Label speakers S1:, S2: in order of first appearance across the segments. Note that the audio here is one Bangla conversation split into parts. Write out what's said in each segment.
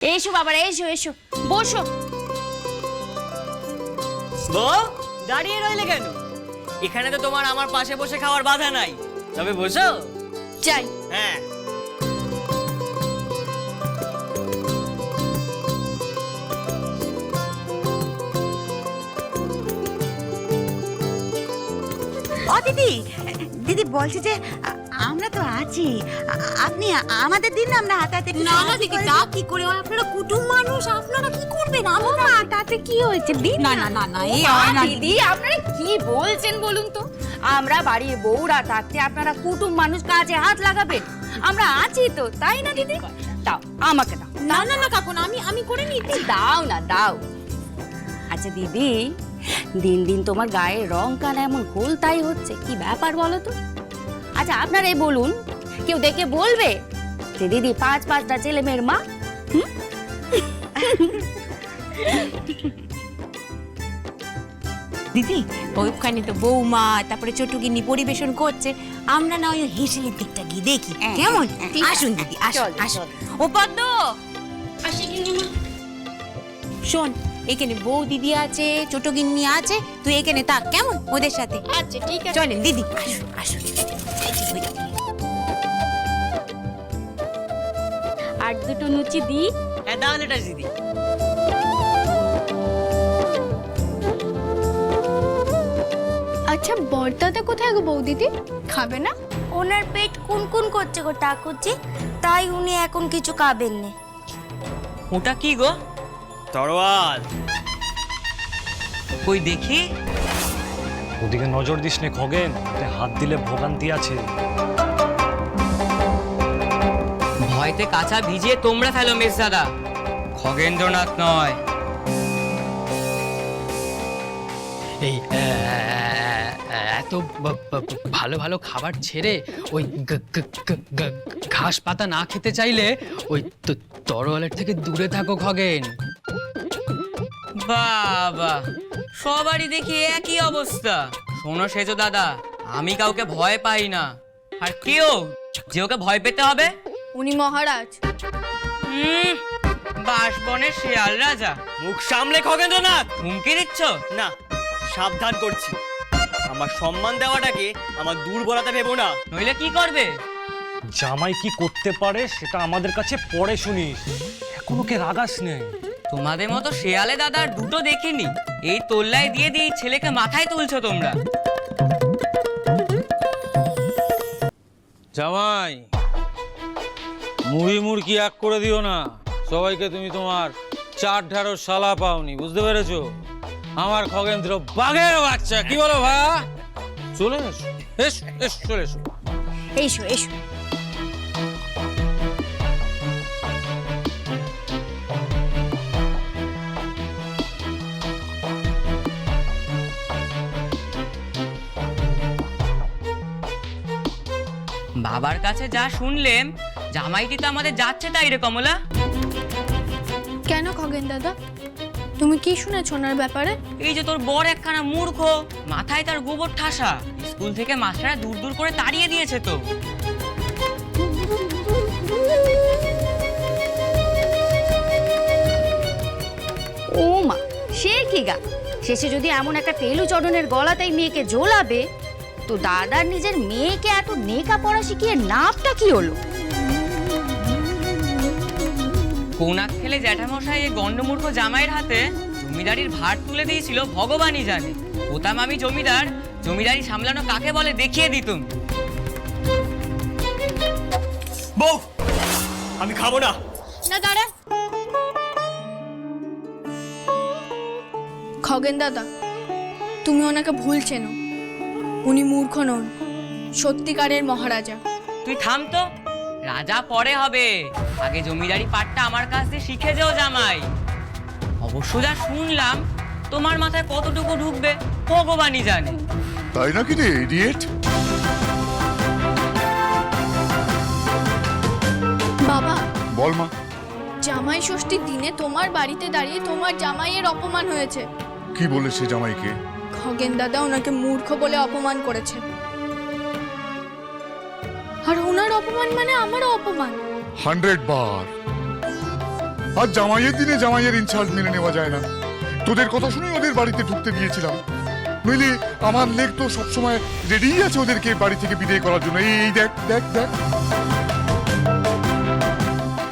S1: এসো বাবারা, এসো এসো, বসো।
S2: বউ, দাঁড়িয়ে রইলে কেন? এখানে তো তোমার আমার পাশে বসে খাওয়ার বাধা নাই, তবে বসো।
S1: যাই।
S2: হ্যাঁ।
S3: ও দিদি, দিদি বলছি যে আমরা তো আছি, আপনি আমাদের দিন আমরা হাতাতে।
S1: না না দিদি, তা কি করে হয়? আপনারা কুটুম মানুষ, আপনারা কি করবেন? আমরা
S3: তাতে কি হয়েছে দিন?
S1: না না না না, এই হয় না দিদি। আপনারা কি বলছেন বলুন তো? আমরা বাড়ির বউরা থাকতে আপনারা কুটুম মানুষ কাজে হাত লাগাবেন? আমরা আছি তো, তাই না দিদি? দাও, আমাকে দাও। না না না কাকু, আমি করে নিচ্ছি। দাও না, দাও। আচ্ছা দিদি, দিন দিন তোমার গায়ের রং কানা এমন গোলতাই হচ্ছে, কি ব্যাপার বলো তো? আচ্ছা আপনারাই বলুন, কেউ দেখে বলবে যে দিদি পাঁচটা ছেলে মেয়ের মা?
S4: দিদি ওইখানে তো বৌমা তারপরে ছোটগিন্নি পরিবেশন করছে, আমরা না ওই হেসেলের দিকটা গিয়ে দেখি কেমন? আসুন দিদি, আসুন আসুন। ও পদ্ম, শোন, এখানে বউ দিদি আছে, ছোটগিন্নি আছে, তুই এখানে থাক কেমন ওদের সাথে।
S1: আচ্ছা ঠিক আছে,
S4: চলেন দিদি, আসুন আসুন।
S1: আর দুটো লুচি দি।
S2: হ্যাঁ, তাহলে এটা দিদি।
S5: আচ্ছা বর্দাটা কোথায় গো বৌদিদি, খাবে না?
S6: ওনার পেট কুনকুন করছে গো ঠাকুরজি, তাই উনি এখন কিছু খাবেন না।
S2: ওটা কি গো? তরোয়াল। কই দেখি।
S7: ওদিকে নজর দিস নে খগেন, ওতে হাত দিলে ভোগান্তি আছে।
S2: ভয়তে কাঁচা ভিজিয়ে তোমরা ফেলো মেজদাদা, খগেন্দ্রনাথ নয়।
S8: এই এত ভালো ভালো খাবার ছেড়ে ওই ঘাস পাতা না খেতে চাইলে ওই তরোয়ালের থেকে দূরে থাকো খগেন।
S2: বাবা, সবারই দেখি একই অবস্থা। শোনো সেজো দাদা, আমি কাউকে ভয় পাই না। আর কেউ যে ওকে ভয় পেতে হবে?
S5: উনি মহারাজ।
S2: বাসবনের শিয়াল রাজা। মুখ সামলে খগেন্দ্রনাথ, হুমকি দিচ্ছ? না, সাবধান করছি। আমার সম্মান দেওয়াটাকে আমার দুর্বলতা ভেবো না, নইলে কি করবে?
S7: জামাই কি করতে পারে সেটা আমাদের কাছে পরে শুনিস, এখন ওকে রাগাস নেই।
S2: তোমাদের মতো শেয়ালে দাদার দুটো দেখিনি, এই তোল্লায় দিয়ে দিয়ে ছেলেকে মাথায় তুলছো তোমরা।
S9: জামাই, মুড়ি মুড়কি এক করে দিও না সবাইকে। তুমি তোমার চার ঢাড়ো শালা পাওনি, বুঝতে পেরেছো? আমার খগেন্দ্র বাঘের বাচ্চা, কি বলো ভাইয়া? চলে এসো, এসো এসো, চলে এসো।
S1: এসো এসো।
S2: বাবার কাছে যা শুনলেম, জামাইটি তো আমাদের যাচ্ছে তাই রে কমলা।
S5: কেন খগেন দাদা, তুমি কি শুনেছো ওনার ব্যাপারে?
S2: এই যে তোর বর একখানা মূর্খ, মাথায় তার গোবর ঠাসা, স্কুল থেকে মাস্টাররা দূর দূর করে তাড়িয়ে দিয়েছে তো।
S1: ও মা, সে কি গা? শেষে যদি এমন একটা পেলু চড়নের গলাতেই মেয়েকে ঝোলাবে, তো দাদার নিজের মেয়েকে এত নেকা পড়া শিখিয়ে নাপটা কি হলো?
S2: কোনাক খেলে জ্যাঠামশাই এই গন্ডমূর্খ জামাইয়ের হাতে জমিদারির ভার তুলে দিয়েছিল ভগবানই জানে। হতাম আমি জমিদার, জমিদারি সামলানো কাকে বলে দেখিয়ে দিতুম। বউ, আমি খাবো না।
S5: না দাঁড়া খগেন দাদা, তুমি ওনাকে ভুল চেনো। উনি মূর্খ নন, সত্যিকারের মহারাজা।
S2: তুই থাম তো, রাজা পরে হবে, আগে জমিদারি পাটটা আমার কাছ থেকে শিখে যেও জামাই। অবশ্য যা শুনলাম, তোমার মাথায় কতটুকু ঢুকবে ভগবানই জানে।
S10: তাই নাকি রে ইডিয়েট?
S5: বাবা,
S10: বল মা।
S5: জামাই ষষ্ঠীর দিনে তোমার বাড়িতে দাঁড়িয়ে তোমার জামাইয়ের অপমান হয়েছে।
S10: কি বলেছে জামাইকে?
S5: খগেন দাদা ওনাকে মূর্খ বলে অপমান করেছে। আর ওনার অপমান মানে আমারও অপমান।
S10: 100 বার। আর জামাইয়ের দিনে জামাইয়ের ইনসাল্ট মেনে নেওয়া যায় না। তোদের কথা শুনে ওদের বাড়িতে ঢুকতে দিয়েছিলাম, নইলে আমার লেগ তো সবসময় রেডি আছে ওদেরকে বাড়ি থেকে বিদায় করার জন্য। এই দেখ দেখ দেখ,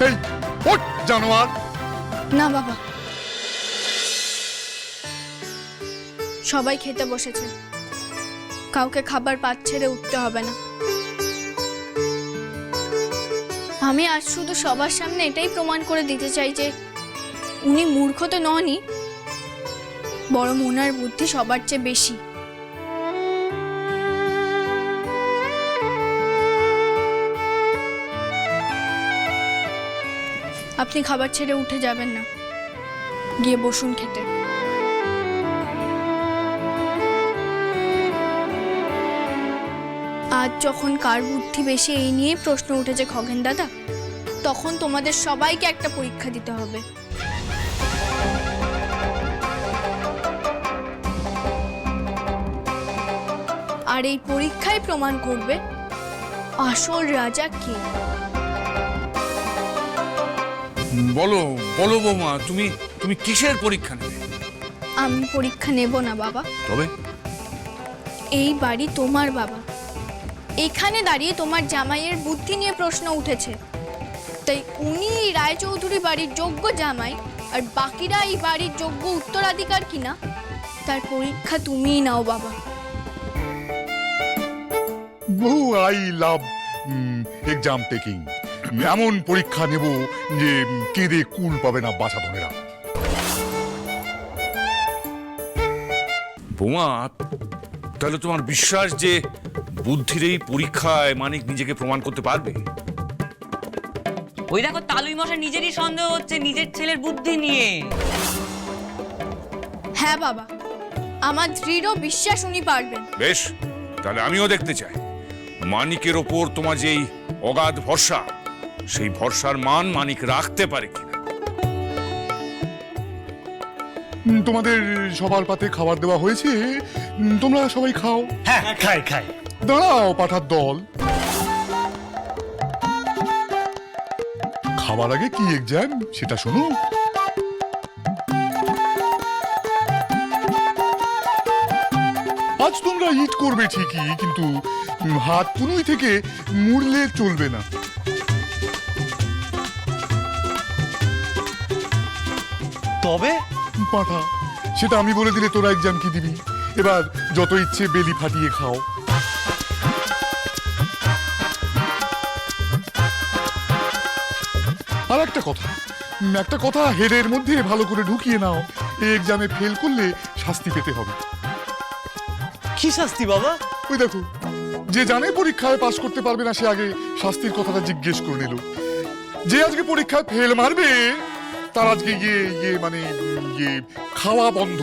S10: এই ওঠ জানোয়ার।
S5: না বাবা, সবাই খেতে বসেছে, কাউকে খাবার পাত ছেড়ে উঠতে হবে না। আমি আজ শুধু সবার সামনে এটাই প্রমাণ করে দিতে চাই যে উনি মূর্খ তো ননই, বরং ওনার বুদ্ধি সবার চেয়ে বেশি। আপনি খাবার ছেড়ে উঠে যাবেন না, গিয়ে বসুন খেতে। আজ যখন কার বুদ্ধি বেশি এই নিয়ে প্রশ্ন উঠেছে খগেন দাদা, তখন তোমাদের সবাইকে একটা পরীক্ষা দিতে হবে। আর এই পরীক্ষায় প্রমাণ করবে আসল রাজা কে।
S11: বলো বলো বৌমা, তুমি তুমি কিসের পরীক্ষা নেবে?
S5: আমি পরীক্ষা নেব না বাবা,
S11: তবে
S5: এই বাড়ি তোমার বাবা, এখানে দাঁড়িয়ে তোমার জামাইয়ের বুদ্ধি নিয়ে প্রশ্ন উঠেছে, তাই উনি এই রায়চৌধুরী বাড়ির যোগ্য জামাই আর বাকিরা এই বাড়ির যোগ্য উত্তরাধিকার কিনা তার পরীক্ষা তুমিই নাও বাবা।
S10: বহু আই লাভ এক্সাম টেকিং। এমন পরীক্ষা নেব যে কেঁদে কুল পাবে না বাছাধনেরা।
S11: বৌমা, তাহলে তোমার বিশ্বাস যে বুদ্ধির এই পরীক্ষায় মানিক নিজেকে প্রমাণ করতে পারবে?
S2: ওই দেখো তালুই মশাই নিজেরই সন্দেহ হচ্ছে নিজের ছেলের বুদ্ধি নিয়ে।
S5: হ্যাঁ বাবা, আমার দৃঢ় বিশ্বাস উনি পারবেন।
S11: বেশ, তাহলে আমিও দেখতে চাই মানিকের ওপর তোমার যেই অগাধ ভরসা, সেই ভরসার মান মানিক রাখতে পারে কিনা।
S10: তোমাদের সবার পাতে খাবার দেওয়া হয়েছে, তোমরা সবাই খাও।
S7: হ্যাঁ খাই খাই।
S10: দাঁড়াও পাঠার দল, খাবার আগে কি এক্সাম সেটা শোনো। আজ তোমরা ইট করবে ঠিকই, কিন্তু হাত পুনুই থেকে মুড়লে চলবে না।
S7: তবে
S10: পাঠা, সেটা আমি বলে দিলে তোরা এক্সাম কি দিবি। এবার যত ইচ্ছে বেলি ফাটিয়ে খাও। আর একটা কথা হেডের মধ্যে ভালো করে ঢুকিয়ে নাও, এই এক্সামে ফেল করলে শাস্তি পেতে হবে।
S7: কি শাস্তি বাবা?
S10: ওই দেখো, যে জানে পরীক্ষায় পাশ করতে পারবে না সে আগে শাস্তির কথাটা জিজ্ঞেস করে নিল। যে আজকে পরীক্ষায় ফেল মারবে তার আজকে মানে খাওয়া বন্ধ।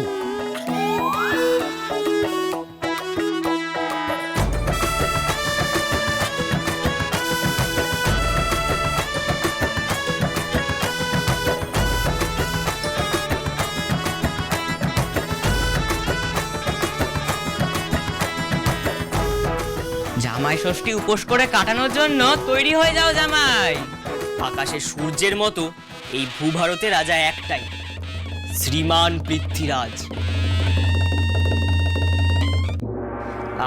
S2: জামাই ষষ্ঠী উপোস করে কাটানোর জন্য তৈরি হয়ে যাও জামাই। আকাশে সূর্যের মতো এই ভূভারতে রাজা একটাই, শ্রীমান পৃথ্বীরাজ।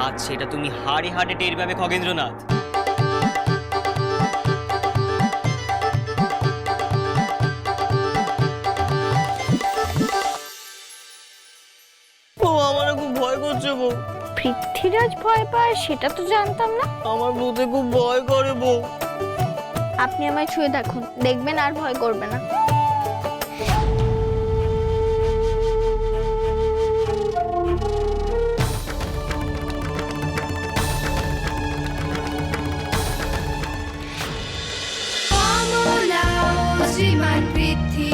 S2: আজ সেটা তুমি হাড়ে হাড়ে টের পাবে খগেন্দ্রনাথ। আমারও খুব ভয় করছে বউ।
S6: পৃথ্বীরাজ ভয় পায় সেটা তো জানতাম না।
S2: আমার বউতে খুব ভয় করে বউ।
S6: আপনি আমায় ছুঁয়ে দেখুন, দেখবেন আর ভয় করবে না।
S5: শ্রীমান পৃথ্বী